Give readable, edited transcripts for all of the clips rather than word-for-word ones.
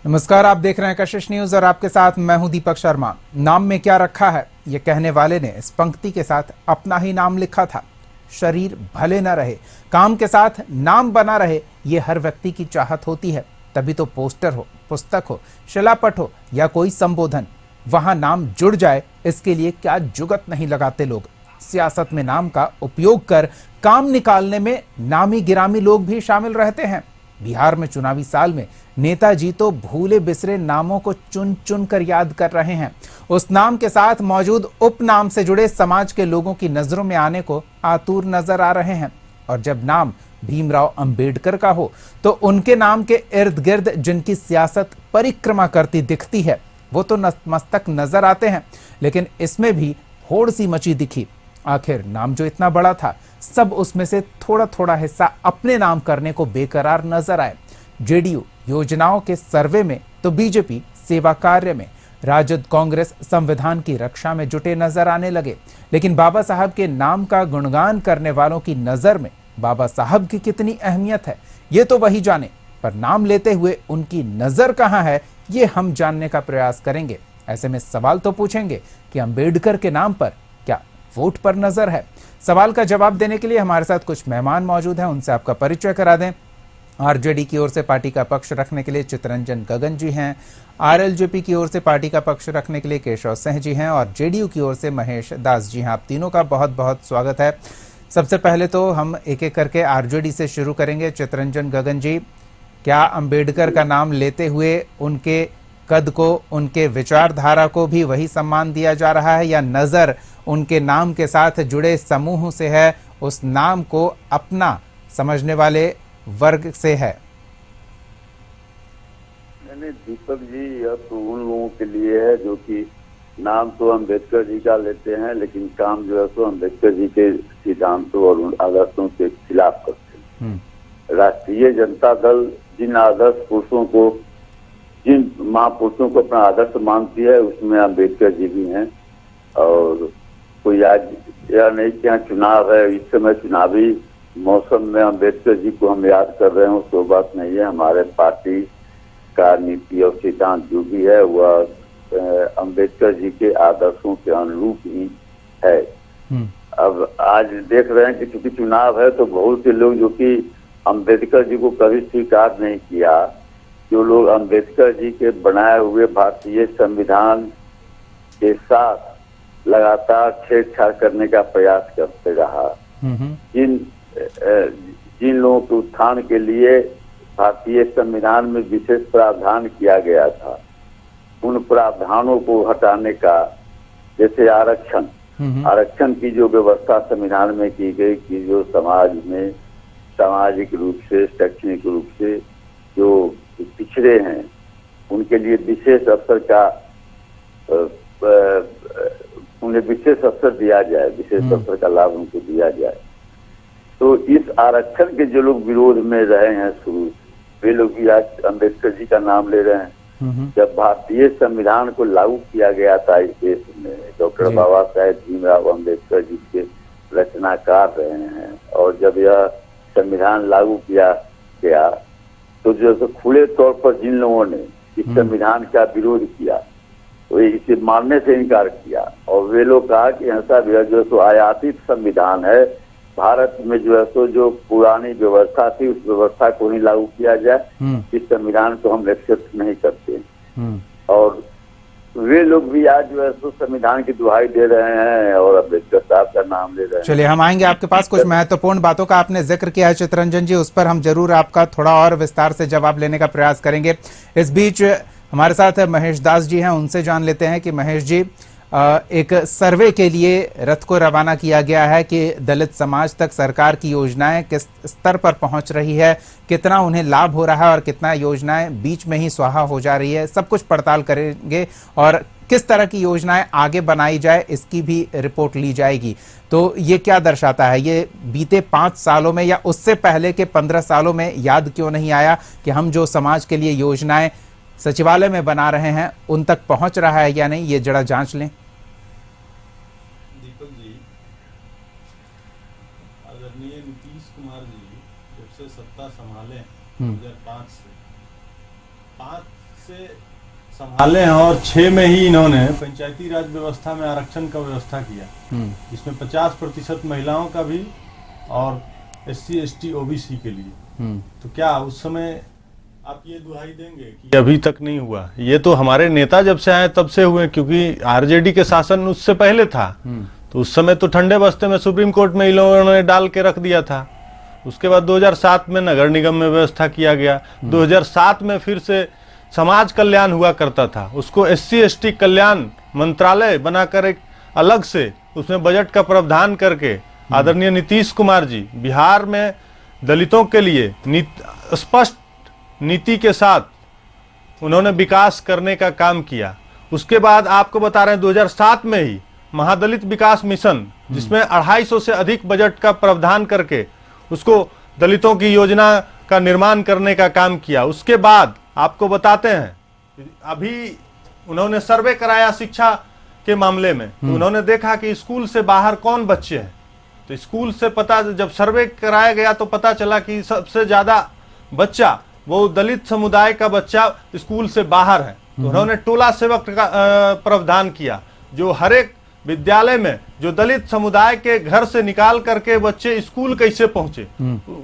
नमस्कार, आप देख रहे हैं कशिश न्यूज और आपके साथ मैं हूं दीपक शर्मा। नाम में क्या रखा है, ये कहने वाले ने इस पंक्ति के साथ अपना ही नाम लिखा था। शरीर भले न रहे, काम के साथ नाम बना रहे, ये हर व्यक्ति की चाहत होती है। तभी तो पोस्टर हो, पुस्तक हो, शिलापट हो या कोई संबोधन, वहां नाम जुड़ जाए, इसके लिए क्या जुगत नहीं लगाते लोग। सियासत में नाम का उपयोग कर काम निकालने में नामी गिरामी लोग भी शामिल रहते हैं। बिहार में चुनावी साल में नेताजी तो भूले बिसरे नामों को चुन चुन कर याद कर रहे हैं। उस नाम के साथ मौजूद उपनाम से जुड़े समाज के लोगों की नजरों में आने को आतुर नजर आ रहे हैं। और जब नाम भीमराव अंबेडकर का हो तो उनके नाम के इर्द गिर्द जिनकी सियासत परिक्रमा करती दिखती है वो तो नतमस्तक नजर आते हैं। लेकिन इसमें भी होड़ सी मची दिखी। आखिर नाम जो इतना बड़ा था, सब उसमें से थोड़ा थोड़ा हिस्सा अपने नाम करने को बेकरार नजर आए। जेडीयू योजनाओं के सर्वे में तो बीजेपी सेवा कार्य में, राजद कांग्रेस संविधान की रक्षा में जुटे नजर आने लगे। लेकिन बाबा साहब के नाम का गुणगान करने वालों की नजर में बाबा साहब की कितनी अहमियत है, ये तो वही जाने। पर नाम लेते हुए उनकी नजर कहां है, ये हम जानने का प्रयास करेंगे। ऐसे में सवाल तो पूछेंगे कि अंबेडकर के नाम पर क्या वोट पर नजर है। सवाल का जवाब देने के लिए हमारे साथ कुछ मेहमान मौजूद हैं, उनसे आपका परिचय करा दें। आरजेडी की ओर से पार्टी का पक्ष रखने के लिए चितरंजन गगन जी हैं, आरएलजेपी की ओर से पार्टी का पक्ष रखने के लिए केशव सिंह जी हैं और जेडीयू की ओर से महेश दास जी हैं। आप तीनों का बहुत बहुत स्वागत है। सबसे पहले तो हम एक एक करके आरजेडी से शुरू करेंगे। चितरंजन गगन जी, क्या अंबेडकर का नाम लेते हुए उनके कद को, उनके विचारधारा को भी वही सम्मान दिया जा रहा है, या नजर उनके नाम के साथ जुड़े समूह से है, उस नाम को अपना समझने वाले वर्ग से है? नहीं दीपक जी, यह तो उन लोगों के लिए है जो कि नाम तो अम्बेडकर जी का लेते हैं लेकिन काम जो है तो अम्बेडकर जी के सिद्धांतों और आदर्शों के खिलाफ करते हैं। राष्ट्रीय जनता दल जिन आदर्श पुरुषों को, जिन महापुरुषों को अपना आदर्श मानती है, उसमें अम्बेडकर जी भी हैं। और कोई आज यह नहीं कि यहाँ चुनाव है, इस समय चुनावी मौसम में अम्बेडकर जी को हम याद कर रहे हो तो बात नहीं है। हमारे पार्टी का नीति और सिद्धांत जो भी है वह अम्बेडकर जी के आदर्शों के अनुरूप ही है। अब आज देख रहे हैं कि चूंकि चुनाव है तो बहुत से लोग जो कि अम्बेडकर जी को कभी स्वीकार नहीं किया, जो लोग अम्बेडकर जी के बनाए हुए भारतीय संविधान के साथ लगातार छेड़छाड़ करने का प्रयास करते रहा, जिन लोगों के उत्थान के लिए भारतीय संविधान में विशेष प्रावधान किया गया था, उन प्रावधानों को हटाने का, जैसे आरक्षण की जो व्यवस्था संविधान में की गई कि जो समाज में सामाजिक रूप से, शैक्षणिक रूप से जो पिछड़े हैं उनके लिए विशेष अवसर का उन्हें विशेष अवसर दिया जाए, विशेष अवसर का लाभ उनको दिया जाए। तो इस आरक्षण के जो लोग विरोध में रहे हैं शुरू से, वे लोग भी आज अम्बेडकर जी का नाम ले रहे हैं। जब भारतीय संविधान को लागू किया गया था इस देश में, डॉक्टर बाबा साहेब भीमराव अम्बेडकर जी के रचनाकार रहे हैं, और जब यह संविधान लागू किया गया तो जो खुले तौर पर जिन लोगों ने इस संविधान का विरोध किया, वे इसे मानने से इनकार किया। और वे लोग कहा कि ऐसा जो सो आयातित संविधान है, भारत में जो है सो जो पुरानी व्यवस्था थी उस व्यवस्था को ही लागू किया जाए, इस संविधान को हम एक्सेप्ट नहीं करते। और वे लोग भी आज जो है सो संविधान की दुहाई दे रहे हैं और अम्बेडकर साहब का नाम ले रहे हैं। चलिए, हम आएंगे आपके पास। कुछ महत्वपूर्ण बातों का आपने जिक्र किया है चितरंजन जी, उस पर हम जरूर आपका थोड़ा और विस्तार से जवाब लेने का प्रयास करेंगे। इस बीच हमारे साथ महेश दास जी हैं, उनसे जान लेते हैं कि महेश जी, एक सर्वे के लिए रथ को रवाना किया गया है कि दलित समाज तक सरकार की योजनाएं किस स्तर पर पहुंच रही है, कितना उन्हें लाभ हो रहा है और कितना योजनाएं बीच में ही स्वाहा हो जा रही है। सब कुछ पड़ताल करेंगे और किस तरह की योजनाएं आगे बनाई जाए इसकी भी रिपोर्ट ली जाएगी। तो ये क्या दर्शाता है, ये बीते 5 सालों में या उससे पहले के 15 सालों में याद क्यों नहीं आया कि हम जो समाज के लिए योजनाएं सचिवालय में बना रहे हैं उन तक पहुंच रहा है या नहीं, ये जरा जांच लें। दीपक जी, आदरणीय नीतीश कुमार जी जब से सत्ता संभाले 2005 से 5 से संभाले हैं और 6 में ही इन्होंने पंचायती राज व्यवस्था में आरक्षण का व्यवस्था किया, इसमें 50% महिलाओं का भी और SC ST OBC के लिए। तो क्या उस समय आप ये दुहाई देंगे कि अभी तक नहीं हुआ? ये तो हमारे नेता जब से आए तब से हुए, क्योंकि RJD के शासन उससे पहले था, तो उस समय तो ठंडे बस्ते में सुप्रीम कोर्ट में इन लोगों ने डाल के रख दिया था। उसके बाद 2007 में नगर निगम में व्यवस्था किया गया, 2007 में फिर से समाज कल्याण हुआ करता था, उसको SC ST कल्याण मंत्रालय बनाकर एक अलग से उसमें बजट का प्रावधान करके आदरणीय नीतीश कुमार जी बिहार में दलितों के लिए स्पष्ट नीति के साथ उन्होंने विकास करने का काम किया। उसके बाद आपको बता रहे हैं 2007 में ही महादलित विकास मिशन, जिसमें 250 से अधिक बजट का प्रावधान करके उसको दलितों की योजना का निर्माण करने का काम किया। उसके बाद आपको बताते हैं अभी उन्होंने सर्वे कराया शिक्षा के मामले में, तो उन्होंने देखा कि स्कूल से बाहर कौन बच्चे हैं, तो स्कूल से पता, जब सर्वे कराया गया तो पता चला कि सबसे ज्यादा बच्चा वो दलित समुदाय का बच्चा स्कूल से बाहर है। तो उन्होंने टोला सेवक का प्रावधान किया, जो हर एक विद्यालय में जो दलित समुदाय के घर से निकाल करके बच्चे स्कूल कैसे पहुंचे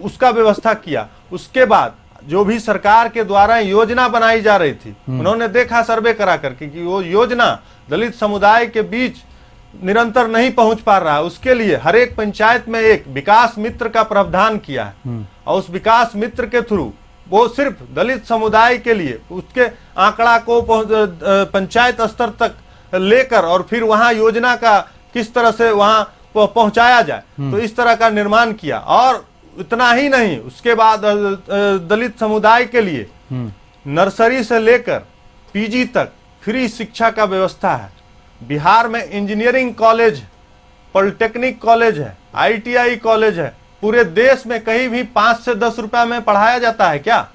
उसका व्यवस्था किया। उसके बाद जो भी सरकार के द्वारा योजना बनाई जा रही थी, उन्होंने देखा सर्वे करा करके कि वो योजना दलित समुदाय के बीच निरंतर नहीं पहुंच पा रहा है। उसके लिए हर एक पंचायत में एक विकास मित्र का प्रावधान किया है, और उस विकास मित्र के थ्रू वो सिर्फ दलित समुदाय के लिए उसके आंकड़ा को पंचायत स्तर तक लेकर और फिर वहां योजना का किस तरह से वहां पहुंचाया जाए, तो इस तरह का निर्माण किया। और इतना ही नहीं, उसके बाद दलित समुदाय के लिए नर्सरी से लेकर PG तक फ्री शिक्षा का व्यवस्था है। बिहार में इंजीनियरिंग कॉलेज, पॉलिटेक्निक कॉलेज है, ITI कॉलेज है। पूरे देश में कहीं भी 5 से 10 रुपया में पढ़ाया जाता है क्या?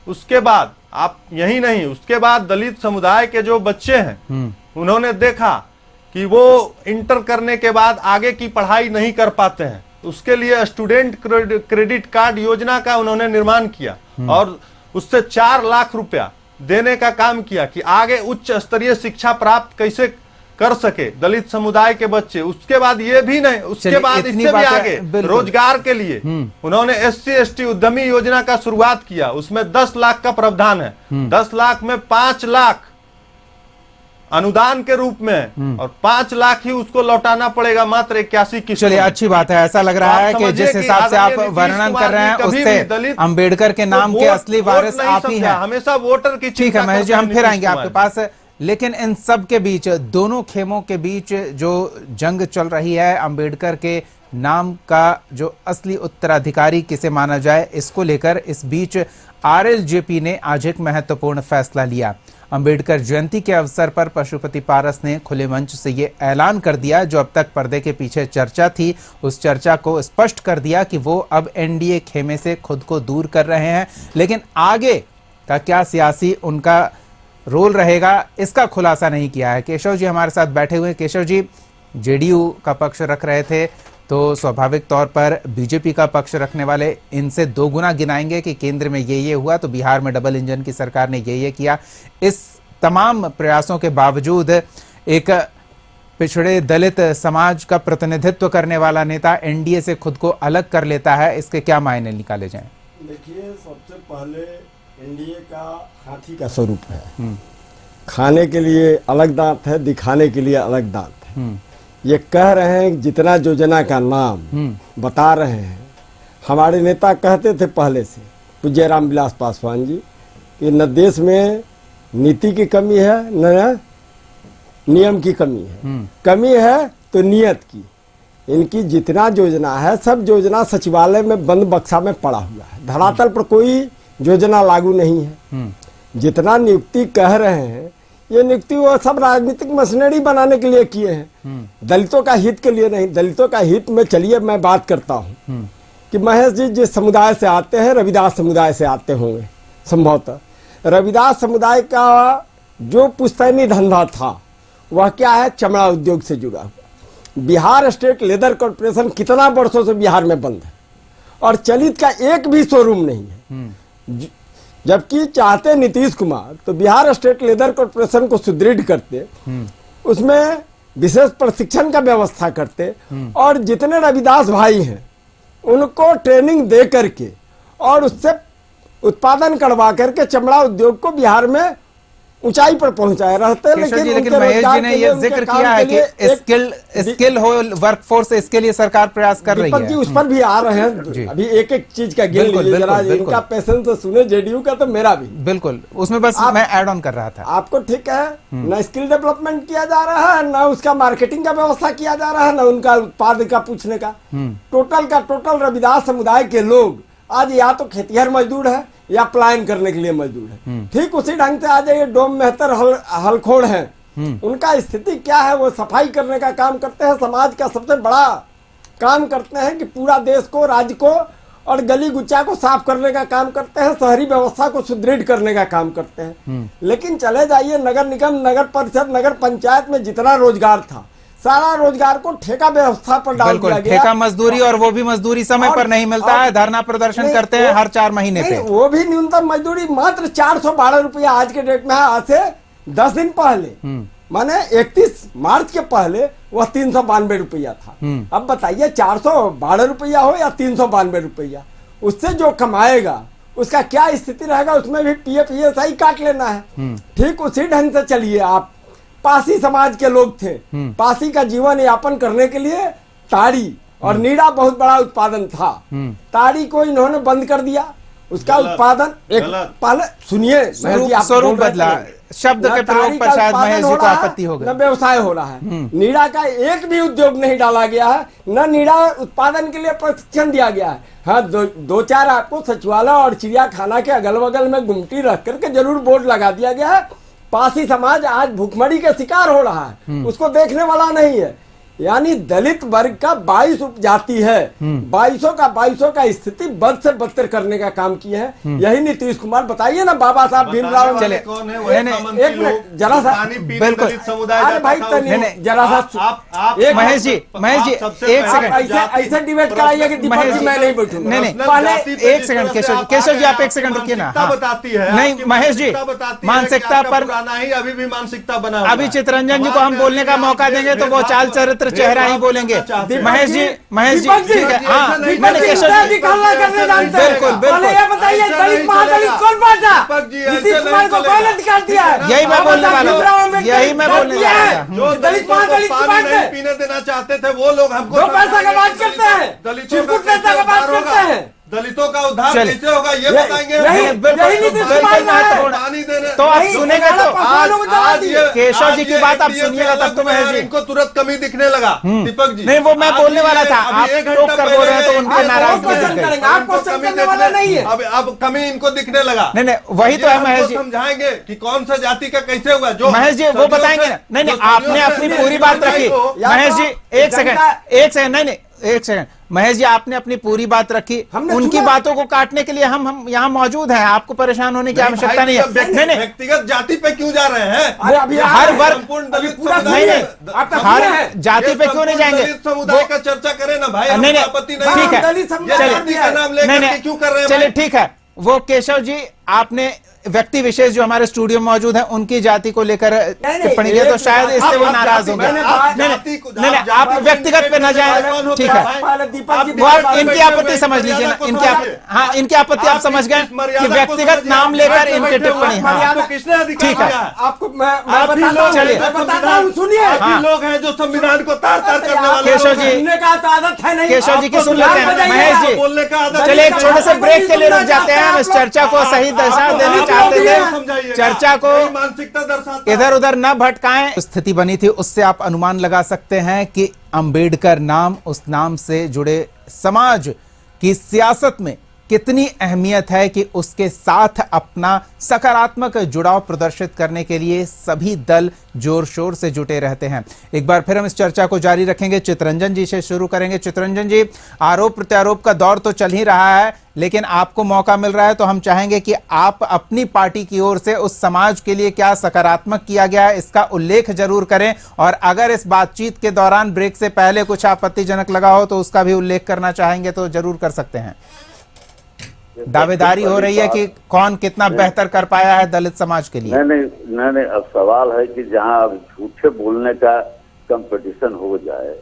उसके बाद आप यही नहीं, उसके बाद दलित समुदाय के जो बच्चे हैं उन्होंने देखा कि वो इंटर करने के बाद आगे की पढ़ाई नहीं कर पाते हैं, उसके लिए स्टूडेंट क्रेडिट कार्ड योजना का उन्होंने निर्माण किया और उससे 4 लाख रुपया देने का काम किया कि आगे उच्च स्तरीय शिक्षा प्राप्त कैसे कर सके दलित समुदाय के बच्चे। उसके बाद ये भी नहीं, उसके बाद इससे भी आगे रोजगार के लिए उन्होंने SC ST उद्यमी योजना का शुरुआत किया। उसमें 10 लाख का प्रावधान है, 10 लाख में 5 लाख अनुदान के रूप में और 5 लाख ही उसको लौटाना पड़ेगा मात्र 81 किस्तों। चलिए, अच्छी बात है। ऐसा लग रहा है कि जिस हिसाब से आप वर्णन कर रहे हैं उससे अंबेडकर के नाम के असली वारिस आप ही हैं। हमेशा वोटर की ठीक है महेश जी, हम फिर आएंगे आपके पास। लेकिन इन सब के बीच, दोनों खेमों के बीच जो जंग चल रही है, अंबेडकर के नाम का जो असली उत्तराधिकारी किसे माना जाए, इसको लेकर इस बीच RLJP ने आज एक महत्वपूर्ण फैसला लिया। अंबेडकर जयंती के अवसर पर पशुपति पारस ने खुले मंच से ये ऐलान कर दिया, जो अब तक पर्दे के पीछे चर्चा थी, उस चर्चा को स्पष्ट कर दिया कि वो अब NDA खेमे से खुद को दूर कर रहे हैं। लेकिन आगे का क्या सियासी उनका रोल रहेगा, इसका खुलासा नहीं किया है। केशव जी हमारे साथ बैठे हुए हैं। केशव जी, JDU का पक्ष रख रहे थे, तो स्वाभाविक तौर पर BJP का पक्ष रखने वाले इनसे 2 गुना गिनाएंगे कि केंद्र में ये हुआ, तो बिहार में डबल इंजन की सरकार ने ये किया। इस तमाम प्रयासों के बावजूद एक पिछड़े दलित समाज का प्रतिनिधित्व करने वाला नेता NDA से खुद को अलग कर लेता है, इसके क्या मायने निकाले जाएं? देखिए, सबसे पहले NDA का हाथी का स्वरूप है। खाने के लिए अलग दांत है, दिखाने के लिए अलग दांत है। ये कह रहे हैं जितना योजना का नाम बता रहे हैं, हमारे नेता कहते थे पहले से, पूज्य रामविलास पासवान जी, कि न देश में नीति की कमी है न नियम की कमी है, कमी है तो नियत की। इनकी जितना योजना है सब योजना सचिवालय में बंद बक्सा में पड़ा हुआ है, धरातल पर कोई योजना लागू नहीं है। जितना नियुक्ति कह रहे हैं, ये नियुक्ति वो सब राजनीतिक मशीनरी बनाने के लिए किए हैं, दलितों का हित के लिए नहीं। दलितों का हित में चलिए मैं बात करता हूँ कि महेश जी जिस समुदाय से आते हैं, रविदास समुदाय से आते होंगे संभवतः। रविदास समुदाय का जो पुश्तैनी धंधा था वह क्या है, चमड़ा उद्योग से जुड़ा हुआ। बिहार स्टेट लेदर कॉर्पोरेशन कितना वर्षों से बिहार में बंद है और चलित का एक भी शोरूम नहीं है। जबकि चाहते नीतीश कुमार तो बिहार स्टेट लेदर कॉर्पोरेशन को सुदृढ़ करते, उसमें विशेष प्रशिक्षण का व्यवस्था करते और जितने रविदास भाई हैं उनको ट्रेनिंग दे करके और उससे उत्पादन करवा करके चमड़ा उद्योग को बिहार में ऊंचाई पर पहुंचाए रहते। लेकिन महेश जी ने ये जिक्र किया है कि स्किल हो वर्कफोर्स, इसके लिए सरकार प्रयास कर रही है। जी उस पर भी आ रहे हैं, अभी एक एक चीज का गिन लीजिए जरा, इनका पेशेंस से सुने, जेडीयू का तो मेरा भी बिल्कुल, उसमें बस मैं ऐड ऑन कर रहा था। आपको ठीक है, न स्किल डेवलपमेंट किया जा रहा है, न उसका मार्केटिंग का व्यवस्था किया जा रहा है, न उनका उत्पाद का पूछने का। टोटल का टोटल रविदास समुदाय के लोग आज या तो खेतिहर मजदूर है या पलायन करने के लिए मजदूर है। ठीक उसी ढंग से आ जाइए डोम मेहतर हलखोड़ है, उनका स्थिति क्या है? वो सफाई करने का काम करते हैं, समाज का सबसे बड़ा काम करते हैं कि पूरा देश को, राज्य को और गली गुच्चा को साफ करने का काम करते हैं, शहरी व्यवस्था को सुदृढ़ करने का काम करते हैं। लेकिन चले जाइए नगर निगम, नगर परिषद, नगर पंचायत में जितना रोजगार था सारा रोजगार को ठेका व्यवस्था पर डाल दिया गया। ठेका मजदूरी, और वो भी मजदूरी समय पर नहीं मिलता है, धरना प्रदर्शन करते हैं हर 4 महीने पे। वो भी न्यूनतम मजदूरी मात्र 412 रुपया आज के डेट में है। आज से 10 दिन पहले माने 31 मार्च के पहले वह 392 रुपया था। अब बताइए 412 रुपया हो या 392 रुपया, उससे जो कमाएगा उसका क्या स्थिति रहेगा? उसमें भी पीएफ ईएसआई काट लेना है। ठीक उसी ढंग से चलिए आप, पासी समाज के लोग थे, पासी का जीवन यापन करने के लिए ताड़ी और नीड़ा बहुत बड़ा उत्पादन था। ताड़ी को इन्होंने बंद कर दिया, उसका उत्पादन एक पहले सुनिए, स्वरूप बदला, शब्द के प्रयोग पर शायद महेश जी को आपत्ति हो गई। न व्यवसाय हो रहा है, नीड़ा का एक भी उद्योग नहीं डाला गया है, न नीड़ा उत्पादन के लिए प्रशिक्षण दिया गया है। हाँ, दो चार आपको सचिवालय और चिड़ियाखाना के अगल बगल में गुमटी रख करके जरूर बोर्ड लगा दिया गया है। पासी समाज आज भूखमरी का शिकार हो रहा है, उसको देखने वाला नहीं है। यानी दलित वर्ग का 22 उपजाति है, 2200 का स्थिति बद से बदतर करने का काम किया है। यही नीतीश कुमार, बताइए ना बाबा साहब भीमराव, चले जरा सा बिल्कुल समुदाय भाई जरा सा महेश जी एक सेकंड ऐसे डिबेट कराइए कि दीपक जी मैं नहीं बैठूंगा। नहीं पहले एक सेकंड केशव जी आप एक सेकंड रुकिए ना। बताती है नहीं महेश जी, मानसिकता पर अभी भी मानसिकता बना, अभी चितरंजन जी को हम बोलने का मौका देंगे तो वो चाल चरित्र चेहरा ही बोलेंगे। महेश जी ठीक है, हाँ मैंने केशव जी बिल्कुल यही मैं बोलने वाला हूँ, यही मैं बोलने वाला था। दलित नहीं पीने देना चाहते थे वो लोग हमको पैसा का बात करते हैं, दलितों का उद्धार कैसे होगा ये बताएंगे। तो आप सुनेंगे तो आज केशव जी की बात आप सुनिएगा तब तो महेश जी इनको तुरंत कमी दिखने लगा। दीपक जी नहीं, वो मैं बोलने वाला था, आप टोक कर बोल रहे हैं तो उनके नाराजगी है। अब कमी इनको दिखने लगा। नहीं वही तो है महेश जी, समझाएंगे कि कौन सा जाति का कैसे हुआ जो महेश जी वो बताएंगे ना। नहीं आपने अपनी पूरी बात रखी महेश जी, एक सेकंड नहीं एक सेकंड महेश जी, आपने अपनी पूरी बात रखी, उनकी बातों को काटने के लिए हम यहाँ मौजूद हैं, आपको परेशान होने की आवश्यकता नहीं है। नहीं व्यक्तिगत जाति पे क्यों जा रहे हैं? हर वर्ग नहीं हर जाति पे क्यों नहीं जाएंगे? समुदाय का चर्चा करें ना भाई, नहीं आपत्ति नहीं, ठीक है, क्यों कर रहे हैं? चलिए ठीक है, वो केशव जी आपने व्यक्ति विशेष जो हमारे स्टूडियो में मौजूद है उनकी जाति को लेकर टिप्पणी की तो शायद इससे वो नाराज होंगे। नहीं आप व्यक्तिगत पे न जाए, ठीक है, वो इनकी आपत्ति समझ लीजिए ना, इनकी आपत्ति आप समझ गए कि व्यक्तिगत नाम लेकर इनकी टिप्पणी। ठीक है, आपको चलिए सुनिए, लोग हैं जो संविधान को तार तार करने वाले। केशव जी की सुन लेते हैं महेश जी, चलिए एक छोटे से ब्रेक के लिए रुक जाते हैं, हम इस चर्चा को सही दिशा देना चाहते थे, चर्चा को इधर उधर न भटकाएं। स्थिति बनी थी उससे आप अनुमान लगा सकते हैं कि अंबेडकर नाम, उस नाम से जुड़े समाज की सियासत में कितनी अहमियत है कि उसके साथ अपना सकारात्मक जुड़ाव प्रदर्शित करने के लिए सभी दल जोर शोर से जुटे रहते हैं। एक बार फिर हम इस चर्चा को जारी रखेंगे, चितरंजन जी से शुरू करेंगे। चितरंजन जी, आरोप प्रत्यारोप का दौर तो चल ही रहा है, लेकिन आपको मौका मिल रहा है तो हम चाहेंगे कि आप अपनी पार्टी की ओर से उस समाज के लिए क्या सकारात्मक किया गया है इसका उल्लेख जरूर करें, और अगर इस बातचीत के दौरान ब्रेक से पहले कुछ आपत्तिजनक लगा हो तो उसका भी उल्लेख करना चाहेंगे तो जरूर कर सकते हैं। दावेदारी हो रही है कि कौन कितना बेहतर कर पाया है दलित समाज के लिए। नहीं, अब सवाल है कि जहां अब झूठे बोलने का कंपटीशन हो जाए।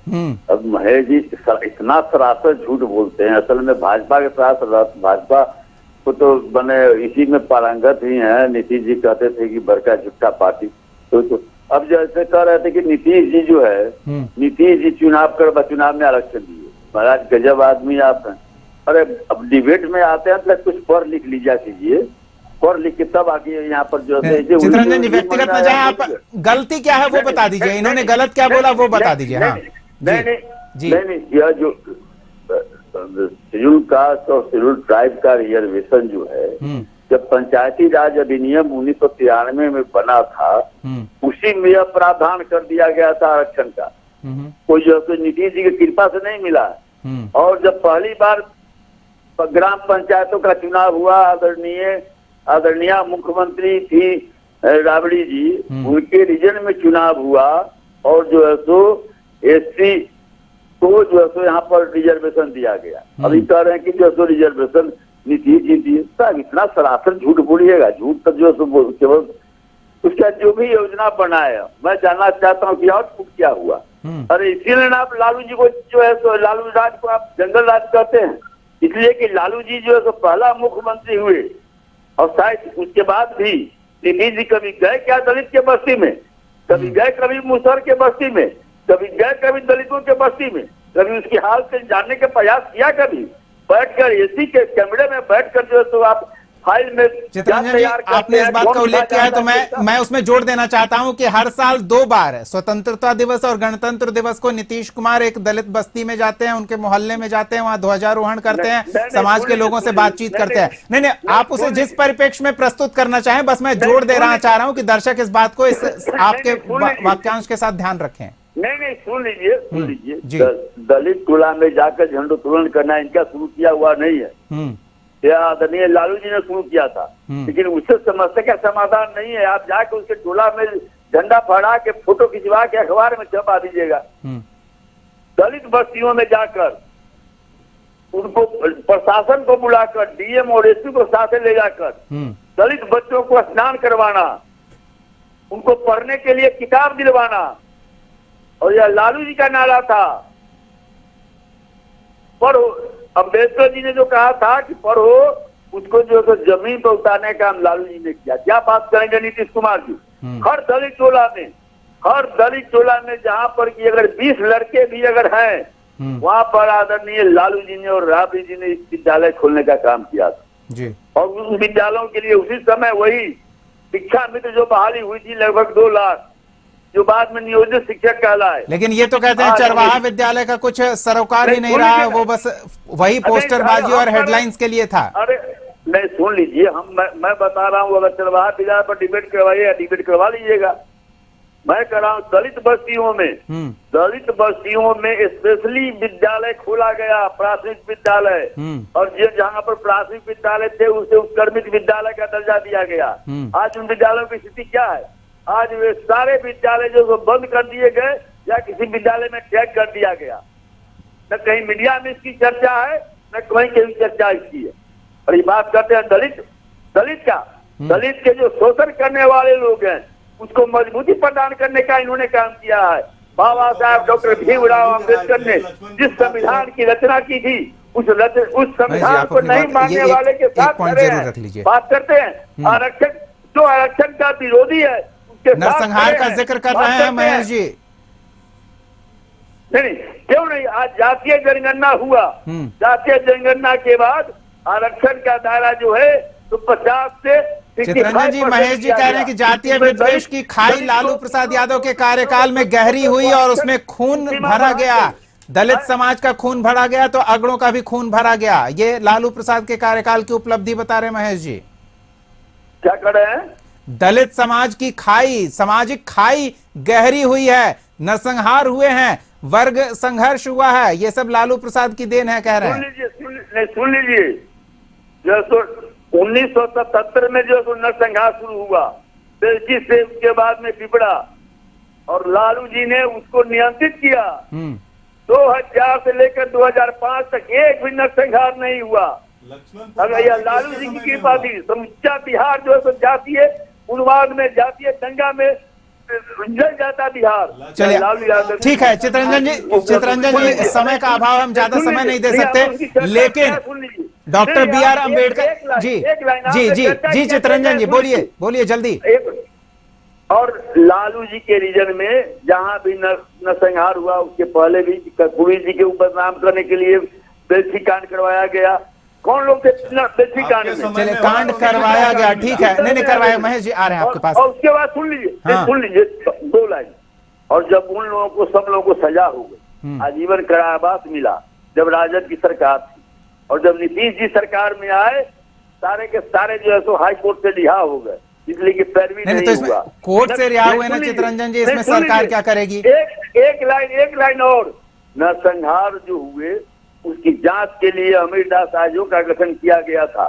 अब महेश जी इतना सरासर झूठ बोलते हैं, असल में भाजपा के साथ भाजपा को तो बने इसी में पारंगत ही है। नीतीश जी कहते थे कि बड़का झूठा पार्टी, तो अब जैसे कह रहे थे कि नीतीश जी जो है, नीतीश जी चुनाव में आरक्षण दिए। महाराज गजब आदमी आप हैं। अरे अब डिबेट में आते हैं तो कुछ पढ़ लिख लीजिए कीजिए, पढ़ लिख के तब आगे यहाँ पर जो है। चित्ररंजन जी व्यक्तिगत न जाए, आप गलती क्या है वो बता दीजिए, इन्होंने गलत क्या बोला वो बता दीजिए। हाँ नहीं, यह जो शेड्यूल कास्ट और शेड्यूल ट्राइब का रिजर्वेशन जो है, जब पंचायती राज अधिनियम 1993 में बना था, उसी में यह प्रावधान कर दिया गया था आरक्षण का। कोई जो है नीतीश जी की कृपा से नहीं मिला। और जब पहली बार ग्राम पंचायतों का चुनाव हुआ, आदरणीय मुख्यमंत्री थी राबड़ी जी, उनके रीजन में चुनाव हुआ और जो है सो एससी को जो है सो यहाँ पर रिजर्वेशन दिया गया। अभी कह रहे हैं कि जो है सो रिजर्वेशन नीतीश जी दिए। साहब इतना सरासर झूठ बोलिएगा, झूठ तो जो है केवल उसका जो भी योजना बनाया। मैं जानना चाहता हूँ कि आउटपुट क्या हुआ। अरे इसीलिए आप लालू जी को जो है सो लालू राज को आप जंगल राज कहते हैं, इसलिए कि लालू जी जो है सो पहला मुख्यमंत्री हुए। और शायद उसके बाद भी नीतीश जी कभी गए क्या दलित के बस्ती में? कभी गए कभी मुसहर के बस्ती में? कभी गए कभी दलितों के बस्ती में? कभी उसकी हाल से जानने का प्रयास किया? कभी बैठकर एसी के कमरे में बैठकर जो है तो आप फाइल में चित्ररंजन जी आपने इस बात का उल्लेख किया है, तो मैं उसमें जोड़ देना चाहता हूं कि हर साल 2 बार स्वतंत्रता दिवस और गणतंत्र दिवस को नीतीश कुमार एक दलित बस्ती में जाते हैं, उनके मोहल्ले में जाते हैं, वहां ध्वजारोहण करते हैं, समाज के लोगों से बातचीत करते हैं। नहीं, आप उसे जिस परिप्रेक्ष्य में प्रस्तुत करना चाहें, बस मैं जोड़ दे रहा चाह रहा हूं कि दर्शक इस बात को इस आपके वाक्यांश के साथ ध्यान रखें। नहीं, सुन लीजिए। दलित टोला में जाकर झंडोत्तोलन करना इनका शुरू किया हुआ नहीं है, यह आदरणीय लालू जी ने शुरू किया था। लेकिन उससे समस्या का समाधान नहीं है। आप जाके उसके टोला में झंडा फहरा के फोटो खिंचवा के अखबार में छपा दीजिएगा। दलित बस्तियों में जाकर उनको प्रशासन को बुलाकर डीएम और एसपी को साथ ले जाकर दलित बच्चों को स्नान करवाना, उनको पढ़ने के लिए किताब दिलवाना। और यह लालू जी का नारा था, पढ़ो। अम्बेडकर जी ने जो कहा था कि पढ़ो, उसको जो है जमीन पर उतारने का हम लालू जी ने किया। क्या बात करेंगे नीतीश कुमार जी? हर दलित टोला में जहां पर कि अगर 20 लड़के भी अगर हैं, वहां पर आदरणीय लालू जी ने और राबड़ी जी ने इस विद्यालय खोलने का काम किया था जी। और उन विद्यालयों के लिए उसी समय वही शिक्षा मित्र जो बहाली हुई थी लगभग 2 लाख, जो बाद में नियोजित शिक्षक कहलाए। लेकिन ये तो कहते हैं चरवाहा विद्यालय का कुछ सरोकार ही नहीं रहा, वो बस वही पोस्टरबाजी और हेडलाइंस के लिए था। अरे नहीं, सुन लीजिए, मैं बता रहा हूँ, अगर चरवाहा विद्यालय पर डिबेट करवाइए, डिबेट करवा लीजिएगा। मैं कह रहा हूँ दलित बस्तियों में स्पेशली विद्यालय खोला गया, प्राथमिक विद्यालय। और जहाँ पर प्राथमिक विद्यालय थे उसे उत्क्रमित विद्यालय का दर्जा दिया गया। आज उन विद्यालयों की स्थिति क्या है? आज वे सारे विद्यालय जो बंद कर दिए गए या किसी विद्यालय में टैग कर दिया गया। न कहीं मीडिया में इसकी चर्चा है, न कहीं की चर्चा इसकी है। और ये बात करते हैं दलित के जो शोषण करने वाले लोग हैं, उसको मजबूती प्रदान करने का इन्होंने काम किया है। बाबा साहब डॉक्टर भीमराव अम्बेडकर ने जिस संविधान की रचना की थी, उस संविधान को नहीं मानने वाले के साथ बात करते हैं। आरक्षण जो आरक्षण का विरोधी है, नरसंहार का जिक्र कर रहे हैं महेश जी। नहीं, क्यों नहीं? आज जातीय जनगणना हुआ, जातीय जनगणना के बाद आरक्षण का दायरा जो है तो 50 से चित्ररंजन जी, महेश जी कह रहे हैं कि जातीय विद्वेष की खाई लालू प्रसाद यादव के कार्यकाल में गहरी हुई और उसमें खून भरा गया, दलित समाज का खून भरा गया तो अगड़ों का भी खून भरा गया। ये लालू प्रसाद के कार्यकाल की उपलब्धि बता रहे महेश जी। क्या कर रहे हैं? दलित समाज की खाई, सामाजिक खाई गहरी हुई है, नरसंहार हुए हैं, वर्ग संघर्ष हुआ है, ये सब लालू प्रसाद की देन है, कह रहे हैं। सुन लीजिए, जो 1977 में जो नरसंहार शुरू हुआ, से उसके बाद में पिपड़ा, और लालू जी ने उसको नियंत्रित किया। 2000 से लेकर 2005 तक एक भी नरसंहार नहीं हुआ। अगर यह लालू जी की कृपा थी, समूचा बिहार जो है सो जातीय उन्माद में, जातीय दंगा में जल जाता बिहार। चलिए ठीक है चितरंजन जी, समय का अभाव, हम ज्यादा समय नहीं दे सकते, लेकिन doctor B are Ambedkar ji जी जी जी चितरंजन जी बोलिए जल्दी। और लालू जी के रीजन में जहां भी नरसंहार हुआ, उसके पहले भी कर्पूरी जी के ऊपर नाम करने के लिए बेलछी कांड करवाया गया। कौन लोग थे बेलछी कांड में? चलिए कांड करवाया गया, ठीक है, नहीं करवाया। महेश जी आ रहे हैं आपके पास। और उसके बाद सुन लीजिए 2 लाइन। और जब उन लोगों को, सब लोगों को सजा हो गई, आजीवन कारावास मिला जब राजद की सरकार थी, और जब नीतीश जी सरकार में आए, सारे के सारे जो है सो हाई कोर्ट से रिहा हो गए, इसलिए कि पैरवी नहीं तो हुआ। कोर्ट से रिहा हुए ना चितरंजन जी, इसमें सरकार क्या करेगी? एक लाइन और, नरसंहार जो हुए उसकी जांच के लिए अमीरदास आयोग का गठन किया गया था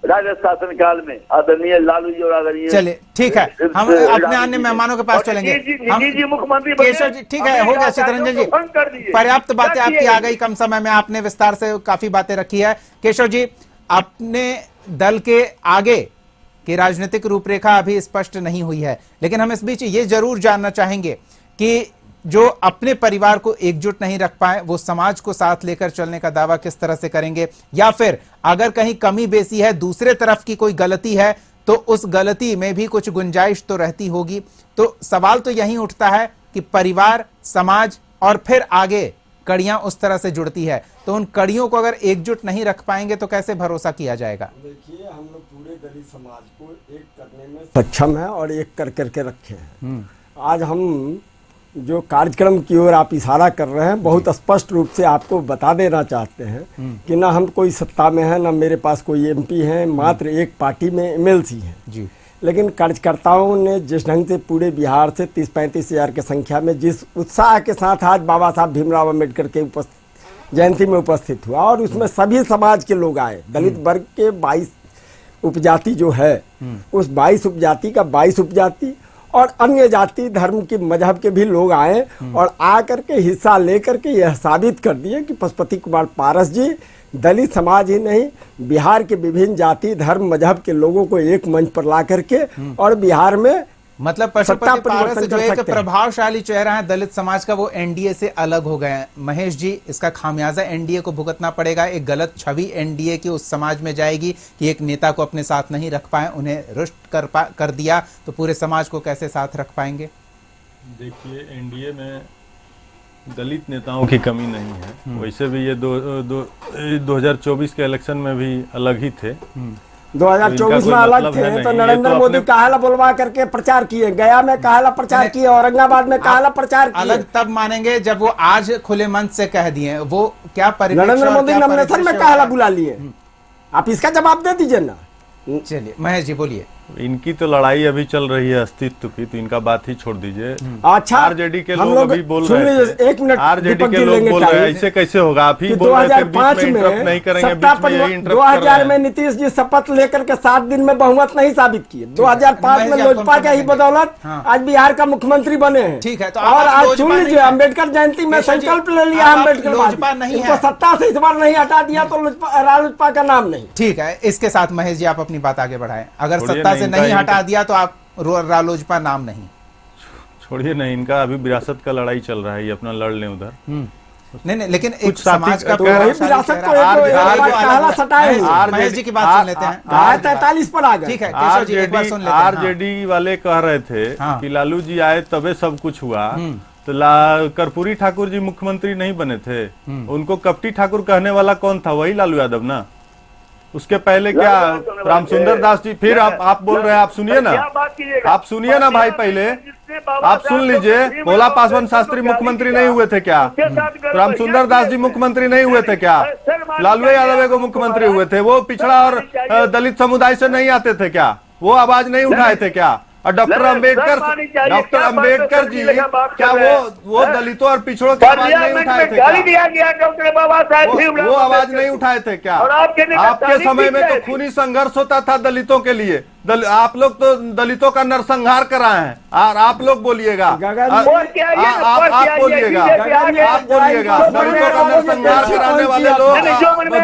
राजद शासन काल में, आदरणीय लालू जी और आदरणीय। चलिए ठीक है, हम अपने अन्य मेहमानों के पास चलेंगे। जी मुख्यमंत्री केशव जी ठीक है, हो गया चितरंजन जी, पर्याप्त बातें आपकी आ गई, कम समय में आपने विस्तार से काफी बातें रखी है। केशव जी, अपने दल के आगे की राजनीतिक रूपरेखा अभी स्पष्ट नहीं हुई है, लेकिन हम इस बीच ये जरूर जानना चाहेंगे कि जो अपने परिवार को एकजुट नहीं रख पाए, वो समाज को साथ लेकर चलने का दावा किस तरह से करेंगे, या फिर अगर कहीं कमी बेसी है, दूसरे तरफ की कोई गलती है, तो उस गलती में भी कुछ गुंजाइश तो रहती होगी। तो सवाल तो यही उठता है कि परिवार, समाज और फिर आगे कड़ियां उस तरह से जुड़ती है, तो उन कड़ियों को अगर एकजुट नहीं रख पाएंगे तो कैसे भरोसा किया जाएगा? देखिए, हम लोग पूरे दलित समाज को एक करने में सक्षम है और एक कर करके रखे हैं। आज हम जो कार्यक्रम की ओर आप इशारा कर रहे हैं, बहुत स्पष्ट रूप से आपको बता देना चाहते हैं कि ना हम कोई सत्ता में है, ना मेरे पास कोई एमपी है, मात्र एक पार्टी में एमएलसी है जी। लेकिन कार्यकर्ताओं ने जिस ढंग से पूरे बिहार से 30-35 हजार की संख्या में जिस उत्साह के साथ आज बाबा साहब भीमराव अम्बेडकर के जयंती में उपस्थित हुआ, और उसमें सभी समाज के लोग आए, दलित वर्ग के 22 उपजाति जो है, उस 22 उपजाति का 22 उपजाति और अन्य जाति धर्म के मजहब के भी लोग आए और आकर के हिस्सा लेकर के यह साबित कर दिए कि पशुपति कुमार पारस जी दलित समाज ही नहीं, बिहार के विभिन्न जाति धर्म मजहब के लोगों को एक मंच पर ला करके और बिहार में मतलब पशुपति पारस जो एक प्रभावशाली चेहरा है दलित समाज का, वो एनडीए से अलग हो गए हैं। महेश जी, इसका खामियाजा एनडीए को भुगतना पड़ेगा। एक गलत छवि एनडीए की उस समाज में जाएगी कि एक नेता को अपने साथ नहीं रख पाए, उन्हें रुष्ट कर दिया, तो पूरे समाज को कैसे साथ रख पाएंगे? देखिए, एनडीए में दलित नेताओं की कमी नहीं है, वैसे भी ये 2024 के इलेक्शन में भी अलग ही थे। 2024 में अलग थे तो नरेंद्र मोदी काहला बुलवा करके प्रचार किए, गया में काहला प्रचार किए, औरंगाबाद में काहला प्रचार किए। अलग तब मानेंगे जब वो आज खुले मन से कह दिए। वो क्या नरेंद्र मोदी नॉमिनेशन में काहला बुला लिए, आप इसका जवाब दे दीजिए ना। चलिए महेश जी बोलिए। इनकी तो लड़ाई अभी चल रही है अस्तित्व की, तो इनका बात ही छोड़ दीजिए। अच्छा, आरजेडी के लोग अभी बोल रहे थे, एक मिनट, आरजेडी के लोग बोल रहे हैं ऐसे कैसे होगा, आप ही बोल रहे थे बीच में इंटरप्ट नहीं करेंगे, बीच में यही इंटरप्ट कर रहे हैं। 2000 में नीतीश जी शपथ लेकर के 7 दिन में बहुमत नहीं साबित किए, 2005 में लोजपा के ही बदौलत आज बिहार का मुख्यमंत्री बने हैं। ठीक है, तो और आज सुन लीजिए, अम्बेडकर जयंती में संकल्प ले लिया अम्बेडकर नहीं है, सत्ता से इस बार नहीं हटा दिया तो रालोजपा का नाम नहीं। ठीक है, इसके साथ महेश जी आप अपनी बात आगे बढ़ाएं। अगर सत्ता से नहीं हटा दिया तो आप रालोजपा नाम नहीं। छोड़िए नहीं, इनका अभी विरासत का लड़ाई चल रहा है, ये अपना लड़ लें उधर। नहीं, लेकिन एक समाज का विरासत को काहला सटाए। महेश जी की बात सुन लेते हैं। 43 पर आ गए। ठीक है, केशव जी एक बार सुन लेते हैं। आरजेडी वाले कह रहे थे कि लालू जी आए तबे सब कुछ हुआ, तो कर्पूरी ठाकुर जी मुख्यमंत्री नहीं बने थे, उनको कपटी ठाकुर कहने वाला कौन था? वही लालू यादव ना। उसके पहले क्या रामसुंदर दास जी? फिर आप बोल रहे हैं, आप सुनिए ना, आप सुनिए ना भाई, पहले आप सुन लीजिए। भोला पासवान शास्त्री मुख्यमंत्री नहीं हुए थे क्या? रामसुंदर दास जी मुख्यमंत्री नहीं हुए थे क्या? लालू यादव को मुख्यमंत्री हुए थे, वो पिछड़ा और दलित समुदाय से नहीं आते थे क्या? वो आवाज नहीं उठाए थे क्या? और डॉक्टर अम्बेडकर जी क्या वो दलितों और पिछड़ों की आवाज नहीं उठाए थे क्या? वो आवाज नहीं उठाए थे क्या? आपके समय में तो खूनी संघर्ष होता था दलितों के लिए, आप लोग तो दलितों का नरसंहार कराए हैं और आप लोग बोलिएगा, गगन आप बोलिएगा, आप बोलिएगा दलितों का नरसंहार कराने वाले लोग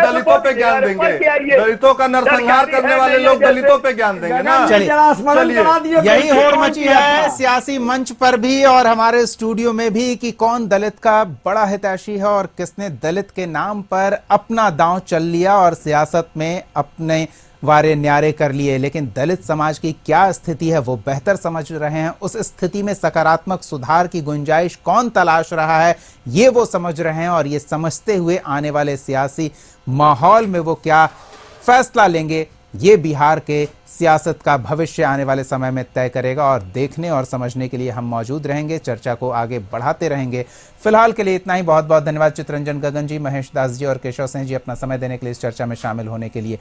दलितों पे ज्ञान देंगे, दलितों का नरसंहार करने वाले लोग दलितों पे ज्ञान देंगे ना। चलिए, यही होड़ मची है सियासी मंच पर भी और हमारे स्टूडियो में भी कि कौन दलित का बड़ा हितैषी है और किसने दलित के नाम पर अपना दांव चल लिया और सियासत में अपने वारे न्यारे कर लिए। लेकिन दलित समाज की क्या स्थिति है वो बेहतर समझ रहे हैं। उस स्थिति में सकारात्मक सुधार की गुंजाइश कौन तलाश रहा है ये वो समझ रहे हैं और ये समझते हुए आने वाले सियासी माहौल में वो क्या फैसला लेंगे ये बिहार के सियासत का भविष्य आने वाले समय में तय करेगा। और देखने और समझने के लिए हम मौजूद रहेंगे, चर्चा को आगे बढ़ाते रहेंगे। फिलहाल के लिए इतना ही। बहुत बहुत धन्यवाद चित्रंजन गगन जी, महेश दास जी और केशव सिंह जी अपना समय देने के लिए इस चर्चा में शामिल होने के लिए।